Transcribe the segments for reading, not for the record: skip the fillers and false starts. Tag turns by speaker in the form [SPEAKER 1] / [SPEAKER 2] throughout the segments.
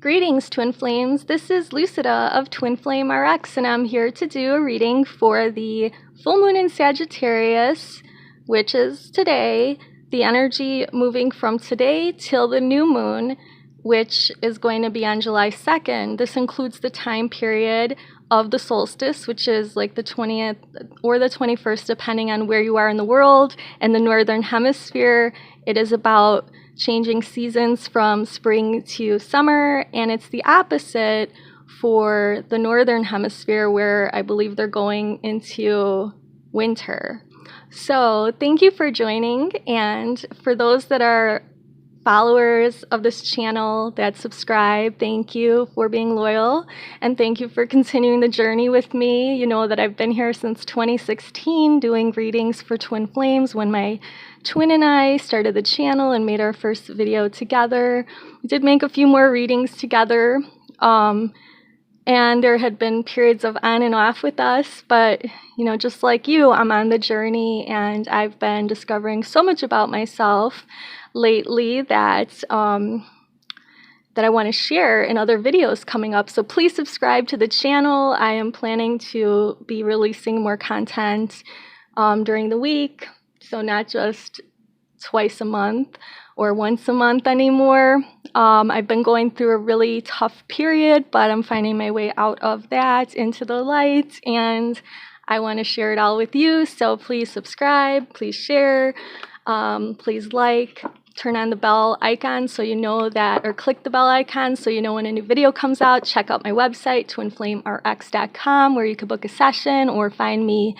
[SPEAKER 1] Greetings, Twin Flames. This is Lucida of Twin Flame RX, and I'm here to do a reading for the full moon in Sagittarius, which is today, the energy moving from today till the new moon, which is going to be on July 2nd. This includes the time period of the solstice, which is like the 20th or the 21st, depending on where you are in the world. In the northern hemisphere, it is about changing seasons from spring to summer, and it's the opposite for the northern hemisphere, where I believe they're going into winter. So thank you for joining, and for those that are followers of this channel that subscribe, thank you for being loyal, and thank you for continuing the journey with me. You know that I've been here since 2016 doing readings for Twin Flames when my twin and I started the channel and made our first video together. We did make a few more readings together, and there had been periods of on and off with us, but you know, just like you, I'm on the journey, and I've been discovering so much about myself lately that I want to share in other videos coming up. So please subscribe to the channel. I am planning to be releasing more content during the week, so not just twice a month or once a month anymore. I've been going through a really tough period, but I'm finding my way out of that into the light, and I want to share it all with you. So please subscribe, please share, please like, turn on the bell icon so you know that, or click the bell icon so you know when a new video comes out. Check out my website, twinflamerx.com, where you can book a session or find me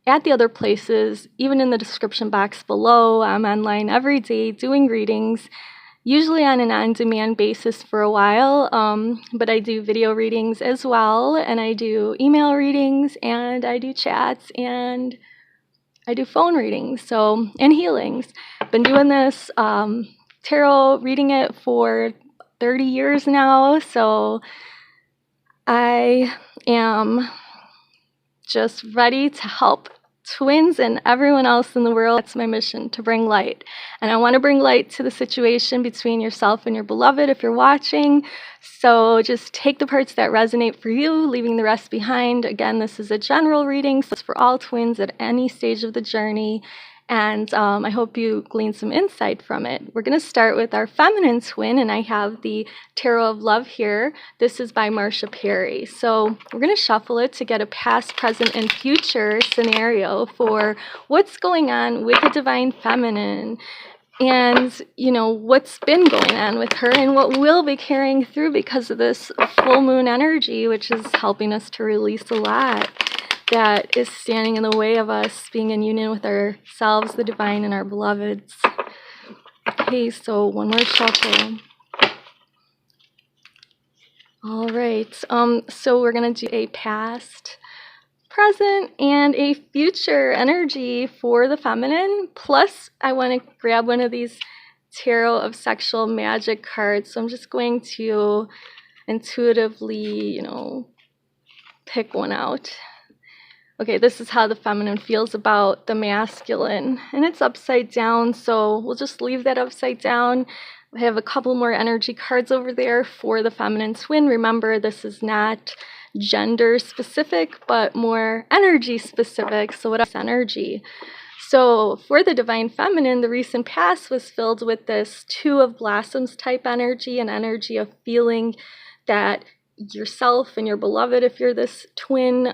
[SPEAKER 1] at the other places, even in the description box below. I'm online every day doing readings, usually on an on-demand basis for a while, but I do video readings as well, and I do email readings, and I do chats, and I do phone readings, and healings. I've been doing this tarot reading it for 30 years now, so I am just ready to help twins and everyone else in the world. That's my mission, to bring light. And I want to bring light to the situation between yourself and your beloved if you're watching. So just take the parts that resonate for you, leaving the rest behind. Again, this is a general reading, so it's for all twins at any stage of the journey. And I hope you glean some insight from it. We're going to start with our feminine twin, and I have the Tarot of Love here. This is by Marcia. So we're going to shuffle it to get a past, present, and future scenario for what's going on with the divine feminine, and you know what's been going on with her and what will be carrying through because of this full moon energy, which is helping us to release a lot that is standing in the way of us being in union with ourselves, the divine, and our beloveds. Okay, so one more shuffle. All right, so we're going to do a past, present, and a future energy for the feminine. Plus, I want to grab one of these Tarot of Sexual Magic cards. So I'm just going to intuitively, pick one out. Okay, this is how the feminine feels about the masculine, and it's upside down, so we'll just leave that upside down. I have a couple more energy cards over there for the feminine twin. Remember, this is not gender specific, but more energy specific. So what is energy? So for the divine feminine, the recent past was filled with this Two of Blossoms type energy, an energy of feeling that yourself and your beloved, if you're this twin,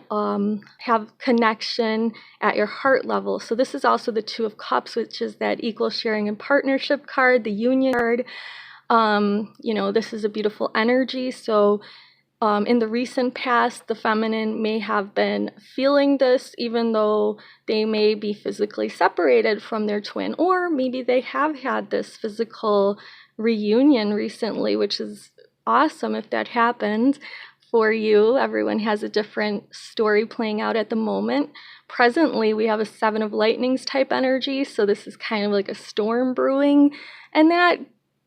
[SPEAKER 1] have connection at your heart level. So this is also the Two of Cups, which is that equal sharing and partnership card, the union card. This is a beautiful energy. So in the recent past, the feminine may have been feeling this, even though they may be physically separated from their twin, or maybe they have had this physical reunion recently, which is awesome if that happened for you. Everyone has a different story playing out at the moment. Presently, we have a Seven of Lightnings type energy, so this is kind of like a storm brewing, and that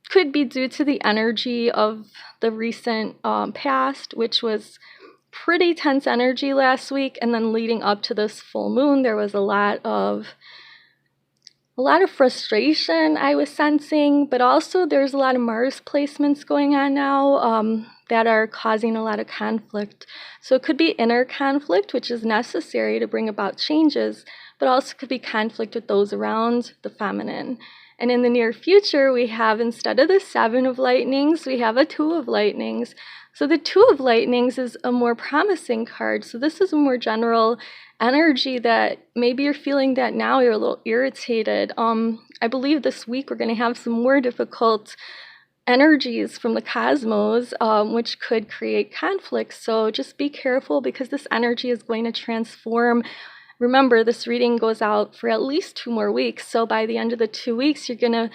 [SPEAKER 1] could be due to the energy of the recent past, which was pretty tense energy last week, and then leading up to this full moon, there was a lot of a lot of frustration I was sensing, but also there's a lot of Mars placements going on now that are causing a lot of conflict. So it could be inner conflict, which is necessary to bring about changes, but also could be conflict with those around the feminine. And in the near future, we have, instead of the 7 of lightnings, we have a 2 of lightnings. So the 2 of lightnings is a more promising card. So this is a more general energy that maybe you're feeling that now you're a little irritated. I believe this week we're going to have some more difficult energies from the cosmos, which could create conflicts. So just be careful, because this energy is going to transform. Remember, this reading goes out for at least 2 more weeks. So by the end of the 2 weeks, you're going to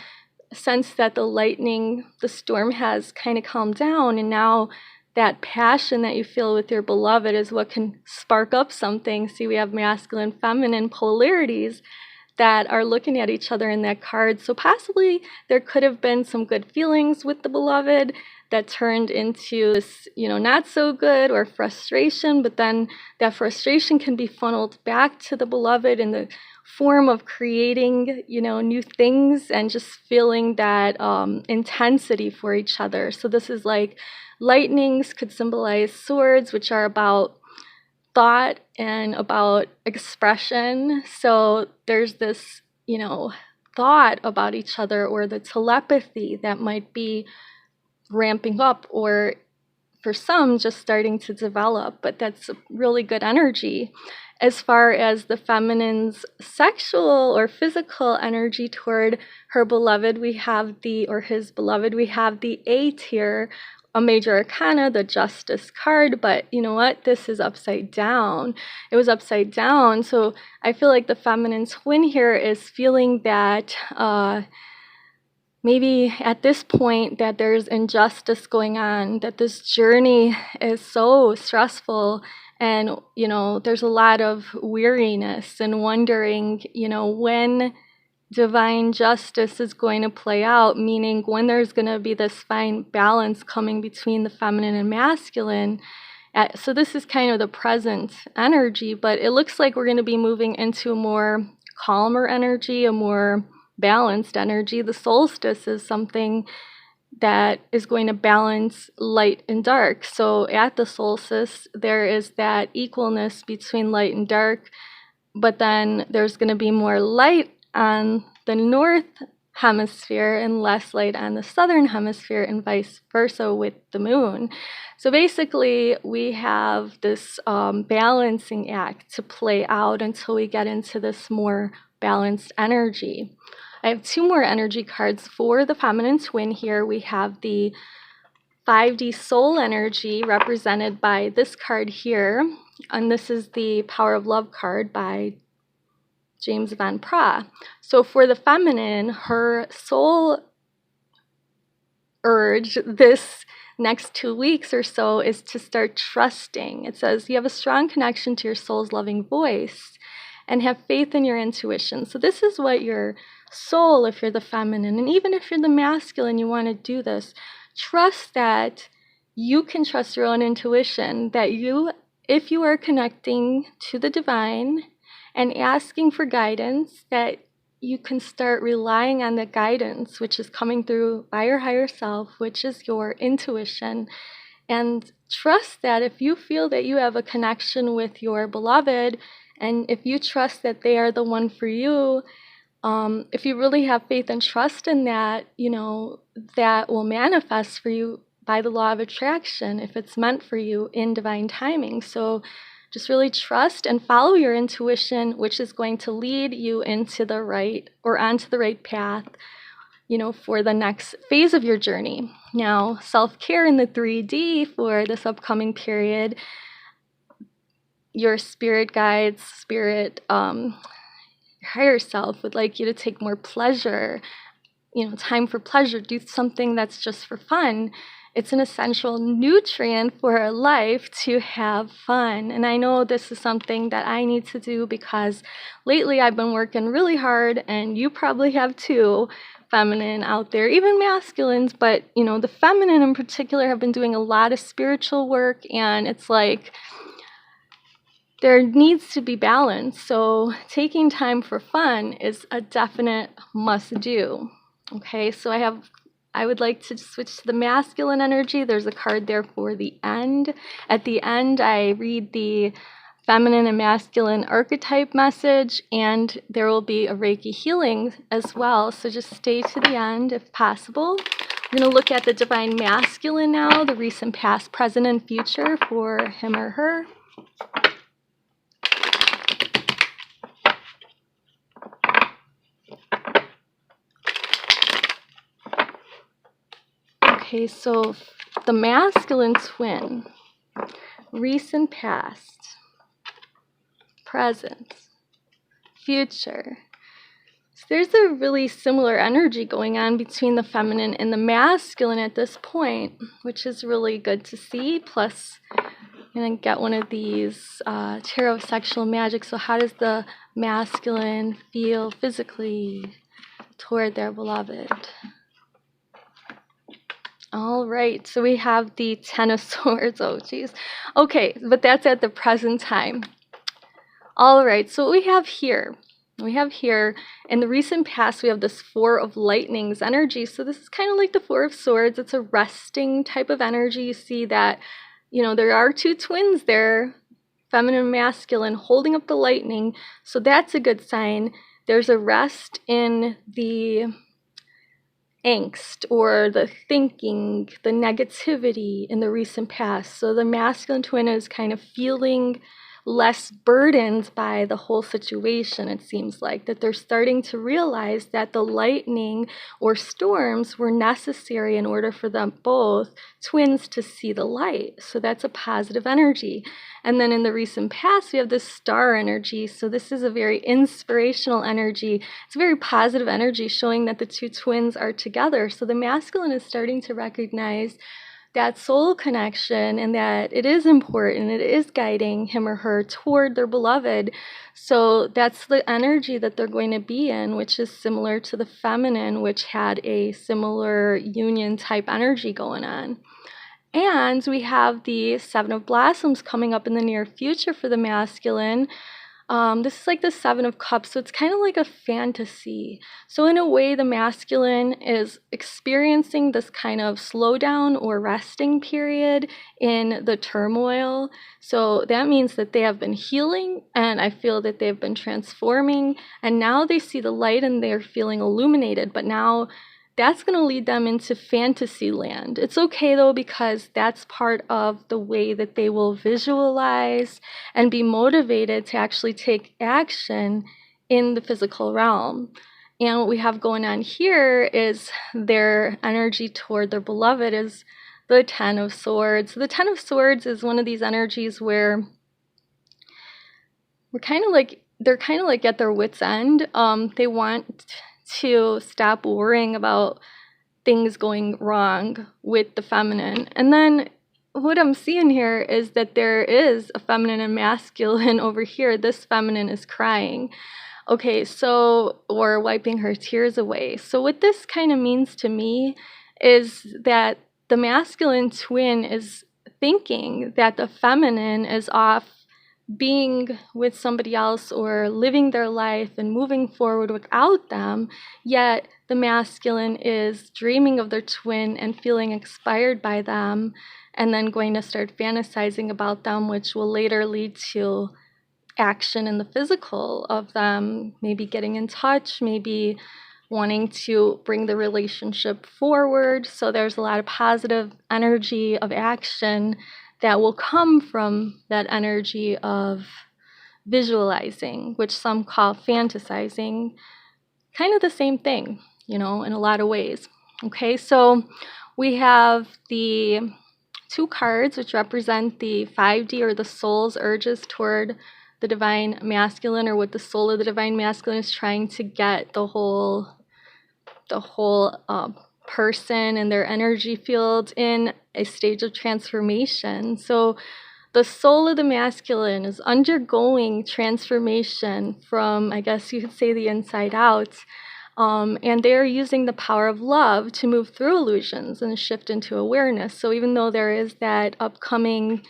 [SPEAKER 1] sense that the storm has kind of calmed down, and now that passion that you feel with your beloved is what can spark up something. See, we have masculine, feminine polarities that are looking at each other in that card. So possibly there could have been some good feelings with the beloved that turned into this, not so good, or frustration, but then that frustration can be funneled back to the beloved in the form of creating, new things and just feeling that intensity for each other. So this is like lightnings could symbolize swords, which are about thought and about expression. So there's this, thought about each other, or the telepathy that might be ramping up, or for some just starting to develop, but that's a really good energy. As far as the feminine's sexual or physical energy toward her beloved, his beloved, we have the 8 here, a major arcana, the Justice card, but you know what? This is upside down. It was upside down, so I feel like the feminine twin here is feeling that maybe at this point that there's injustice going on, that this journey is so stressful, and there's a lot of weariness and wondering when divine justice is going to play out, meaning when there's going to be this fine balance coming between the feminine and masculine. So this is kind of the present energy, but it looks like we're going to be moving into a more calmer energy, a more balanced energy. The solstice is something that is going to balance light and dark. So at the solstice, there is that equalness between light and dark, but then there's going to be more light on the north hemisphere and less light on the southern hemisphere, and vice versa with the moon. So basically, we have this balancing act to play out until we get into this more balanced energy. I have 2 more energy cards for the feminine twin here. We have the 5D soul energy represented by this card here, and this is the Power of Love card by James Van Praagh. So for the feminine, her soul urge this next 2 weeks or so is to start trusting. It says you have a strong connection to your soul's loving voice and have faith in your intuition. So this is what your soul, if you're the feminine, and even if you're the masculine, you want to do this. Trust that you can trust your own intuition, that if you are connecting to the divine and asking for guidance, that you can start relying on the guidance, which is coming through by your higher self, which is your intuition. And trust that if you feel that you have a connection with your beloved, and if you trust that they are the one for you, if you really have faith and trust in that, that will manifest for you by the law of attraction if it's meant for you in divine timing. So just really trust and follow your intuition, which is going to lead you into the right, or onto the right path, for the next phase of your journey. Now, self-care in the 3D for this upcoming period, your spirit guides, your higher self would like you to take more pleasure, time for pleasure, do something that's just for fun. It's an essential nutrient for our life to have fun. And I know this is something that I need to do because lately I've been working really hard, and you probably have too, feminine out there, even masculines, but the feminine in particular have been doing a lot of spiritual work, and it's like there needs to be balance. So taking time for fun is a definite must do. Okay, so I would like to switch to the masculine energy. There's a card there for the end. At the end, I read the feminine and masculine archetype message, and there will be a Reiki healing as well. So just stay to the end if possible. We're going to look at the divine masculine now, the recent, past, present, and future for him or her. Okay, so the masculine twin, recent, past, present, future. So there's a really similar energy going on between the feminine and the masculine at this point, which is really good to see. Plus, I'm going to get one of these Tarot of Sexual Magic. So how does the masculine feel physically toward their beloved? All right, so we have the Ten of Swords. Oh, geez. Okay, but that's at the present time. All right, so what we have here in the recent past, we have this Four of Lightnings energy. So this is kind of like the Four of Swords. It's a resting type of energy. You see that, there are two twins there, feminine and masculine, holding up the lightning. So that's a good sign. There's a rest in the angst or the thinking, the negativity in the recent past. So the masculine twin is kind of feeling less burdened by the whole situation. It seems like that they're starting to realize that the lightning or storms were necessary in order for them both twins to see the light. So that's a positive energy. And then in the recent past, we have this star energy. So this is a very inspirational energy. It's a very positive energy showing that the two twins are together. So the masculine is starting to recognize that soul connection and that it is important, it is guiding him or her toward their beloved. So that's the energy that they're going to be in, which is similar to the feminine, which had a similar union type energy going on. And we have the Seven of Blossoms coming up in the near future for the masculine. This is like the Seven of Cups, so it's kind of like a fantasy. So in a way, the masculine is experiencing this kind of slowdown or resting period in the turmoil. So that means that they have been healing, and I feel that they've been transforming, and now they see the light and they're feeling illuminated, but now that's going to lead them into fantasy land. It's okay though, because that's part of the way that they will visualize and be motivated to actually take action in the physical realm. And what we have going on here is their energy toward their beloved is the Ten of Swords. The Ten of Swords is one of these energies where they're kind of like at their wits' end. They want to stop worrying about things going wrong with the feminine. And then what I'm seeing here is that there is a feminine and masculine over here. This feminine is crying. Okay, so, or wiping her tears away. So what this kind of means to me is that the masculine twin is thinking that the feminine is off being with somebody else or living their life and moving forward without them, yet the masculine is dreaming of their twin and feeling inspired by them, and then going to start fantasizing about them, which will later lead to action in the physical of them, maybe getting in touch, maybe wanting to bring the relationship forward. So there's a lot of positive energy of action that will come from that energy of visualizing, which some call fantasizing. Kind of the same thing, in a lot of ways. Okay, so we have the two cards which represent the 5D or the soul's urges toward the divine masculine, or what the soul of the divine masculine is trying to get the whole person and their energy field in a stage of transformation. So the soul of the masculine is undergoing transformation from, I guess you could say, the inside out. And they're using the power of love to move through illusions and shift into awareness. So even though there is that upcoming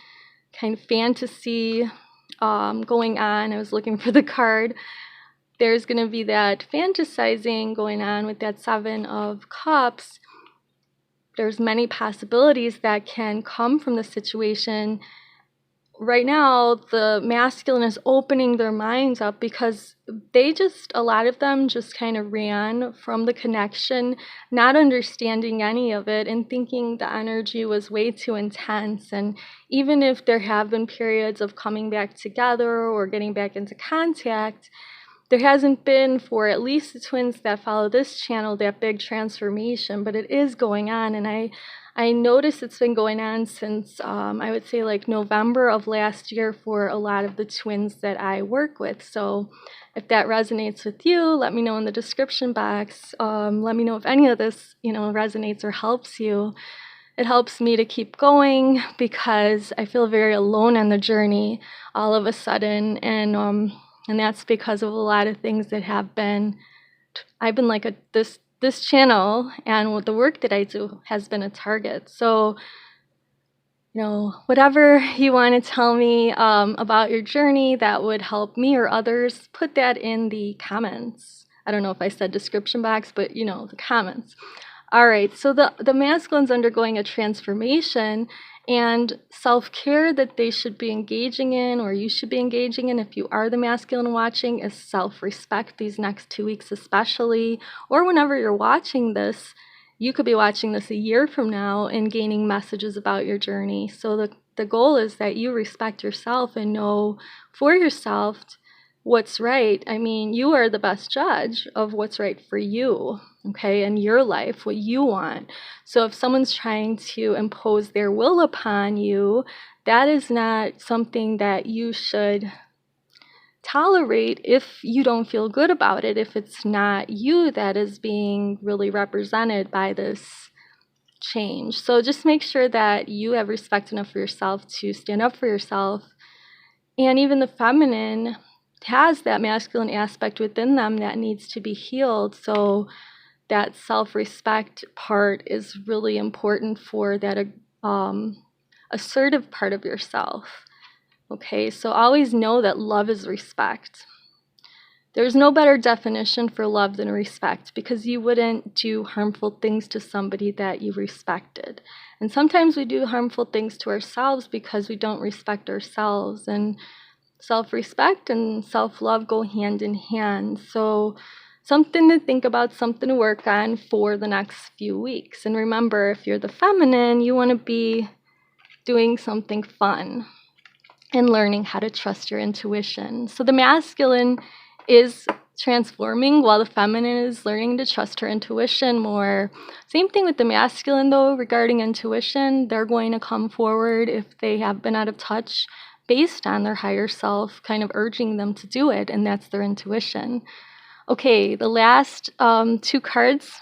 [SPEAKER 1] kind of fantasy going on. I was looking for the card. There's going to be that fantasizing going on with that Seven of Cups. There's many possibilities that can come from the situation. Right now, the masculine is opening their minds up because a lot of them just kind of ran from the connection, not understanding any of it and thinking the energy was way too intense. And even if there have been periods of coming back together or getting back into contact, there hasn't been, for at least the twins that follow this channel, that big transformation, but it is going on. And I noticed it's been going on since, I would say, like November of last year for a lot of the twins that I work with. So if that resonates with you, let me know in the description box. Let me know if any of this, resonates or helps you. It helps me to keep going because I feel very alone on the journey all of a sudden. And that's because of a lot of things that have been, I've been like this channel and the work that I do has been a target. So, whatever you want to tell me about your journey that would help me or others, put that in the comments. I don't know if I said description box, but the comments. All right, so the masculine's undergoing a transformation, and self-care that they should be engaging in, or you should be engaging in if you are the masculine watching, is self-respect these next 2 weeks especially, or whenever you're watching this. You could be watching this a year from now and gaining messages about your journey. So the goal is that you respect yourself and know for yourself what's right. I mean, you are the best judge of what's right for you, okay, in your life, what you want. So if someone's trying to impose their will upon you, that is not something that you should tolerate if you don't feel good about it, if it's not you that is being really represented by this change. So just make sure that you have respect enough for yourself to stand up for yourself. And even the feminine has that masculine aspect within them that needs to be healed. So that self-respect part is really important for that assertive part of yourself. Okay, so always know that love is respect. There's no better definition for love than respect, because you wouldn't do harmful things to somebody that you respected. And sometimes we do harmful things to ourselves because we don't respect ourselves. And self-respect and self-love go hand in hand. So something to think about, something to work on for the next few weeks. And remember, if you're the feminine, you want to be doing something fun and learning how to trust your intuition. So the masculine is transforming while the feminine is learning to trust her intuition more. Same thing with the masculine, though, regarding intuition. They're going to come forward if they have been out of touch based on their higher self kind of urging them to do it, and that's their intuition. Okay, the last 2 cards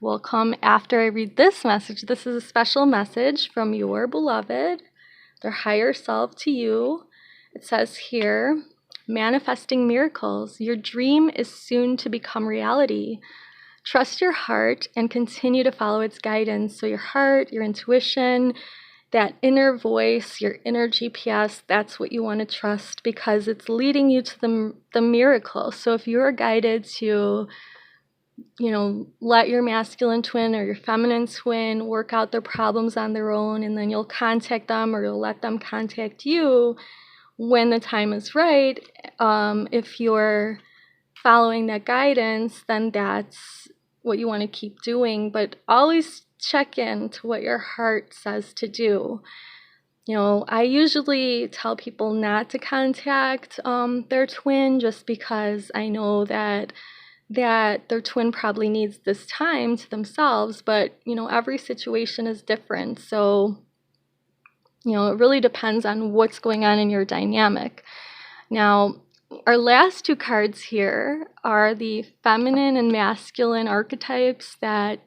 [SPEAKER 1] will come after I read this message. This is a special message from your beloved, their higher self to you. It says here, manifesting miracles. Your dream is soon to become reality. Trust your heart and continue to follow its guidance. So your heart, your intuition, that inner voice, your inner GPS, that's what you want to trust, because it's leading you to the miracle. So if you're guided to, let your masculine twin or your feminine twin work out their problems on their own, and then you'll contact them or you'll let them contact you when the time is right. If you're following that guidance, then that's what you want to keep doing. But always check in to what your heart says to do. I usually tell people not to contact their twin, just because I know that their twin probably needs this time to themselves. But, every situation is different. So, it really depends on what's going on in your dynamic. Now, our last 2 cards here are the feminine and masculine archetypes that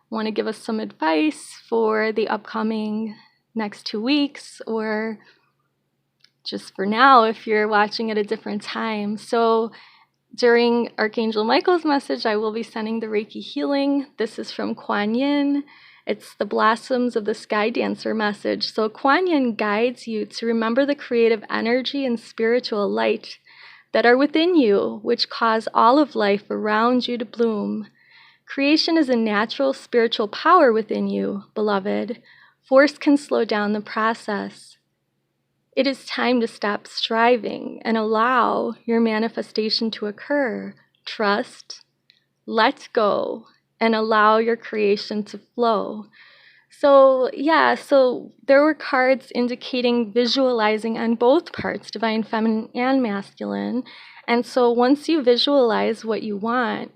[SPEAKER 1] want to give us some advice for the upcoming next 2 weeks, or just for now if you're watching at a different time. So during Archangel Michael's message, I will be sending the Reiki healing. This is from Kuan, It's the blossoms of the sky dancer message. So Kuan guides you to remember the creative energy and spiritual light that are within you, which cause all of life around you to bloom. Creation is a natural spiritual power within you, beloved. Force can slow down the process. It is time to stop striving and allow your manifestation to occur. Trust, let go, and allow your creation to flow. So there were cards indicating visualizing on both parts, divine feminine and masculine. And so once you visualize what you want,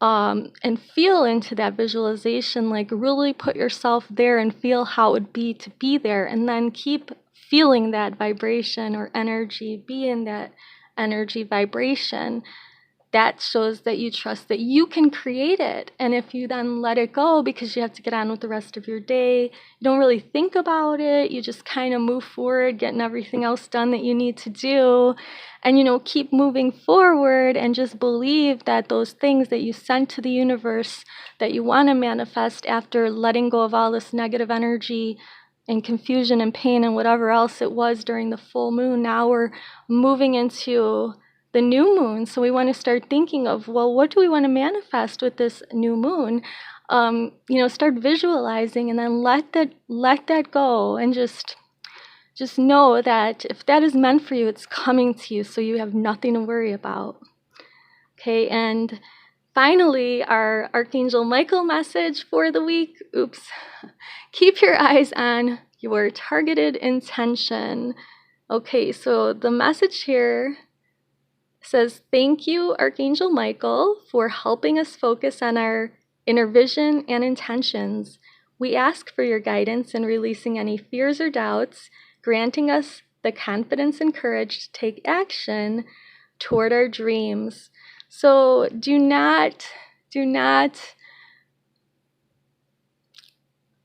[SPEAKER 1] and feel into that visualization, like really put yourself there and feel how it would be to be there, and then keep feeling that vibration or energy, be in that energy vibration. That shows that you trust that you can create it. And if you then let it go because you have to get on with the rest of your day, you don't really think about it, you just kind of move forward, getting everything else done that you need to do, and keep moving forward and just believe that those things that you sent to the universe that you want to manifest after letting go of all this negative energy and confusion and pain and whatever else it was during the full moon, now we're moving into the new moon. So we want to start thinking of, well, what do we want to manifest with this new moon? Start visualizing, and then let that go, and just know that if that is meant for you, it's coming to you, so you have nothing to worry about. Okay, and finally, our Archangel Michael message for the week. Keep your eyes on your targeted intention. Okay, so the message here says, thank you, Archangel Michael, for helping us focus on our inner vision and intentions. We ask for your guidance in releasing any fears or doubts, granting us the confidence and courage to take action toward our dreams. So do not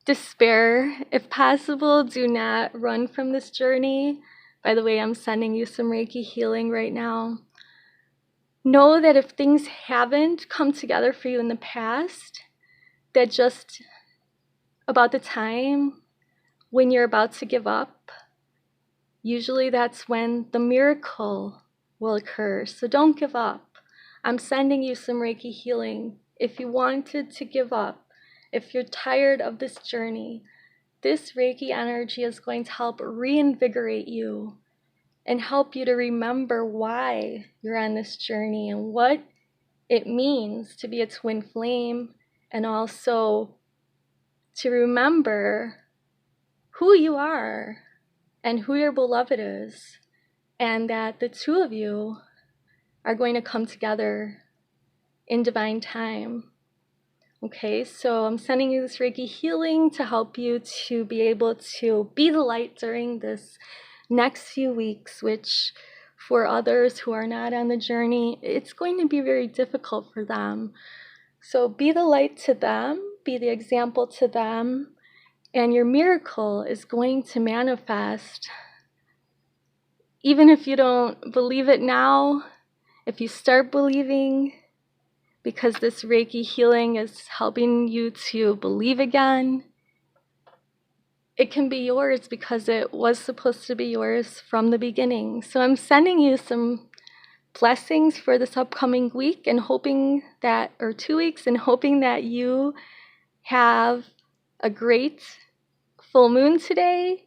[SPEAKER 1] despair. If possible, do not run from this journey. By the way, I'm sending you some Reiki healing right now. Know that if things haven't come together for you in the past, that just about the time when you're about to give up, usually that's when the miracle will occur. So don't give up. I'm sending you some Reiki healing. If you wanted to give up, if you're tired of this journey, this Reiki energy is going to help reinvigorate you and help you to remember why you're on this journey and what it means to be a twin flame, and also to remember who you are and who your beloved is, and that the two of you are going to come together in divine time. Okay, so I'm sending you this Reiki healing to help you to be able to be the light during this next few weeks, which for others who are not on the journey, it's going to be very difficult for them. So be the light to them, be the example to them, and your miracle is going to manifest. Even if you don't believe it now, if you start believing, because this Reiki healing is helping you to believe again, it can be yours because it was supposed to be yours from the beginning. So I'm sending you some blessings for this upcoming week, and hoping that, or 2 weeks, and hoping that you have a great full moon today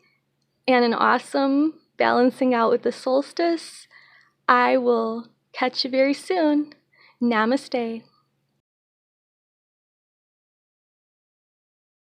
[SPEAKER 1] and an awesome balancing out with the solstice. I will catch you very soon. Namaste.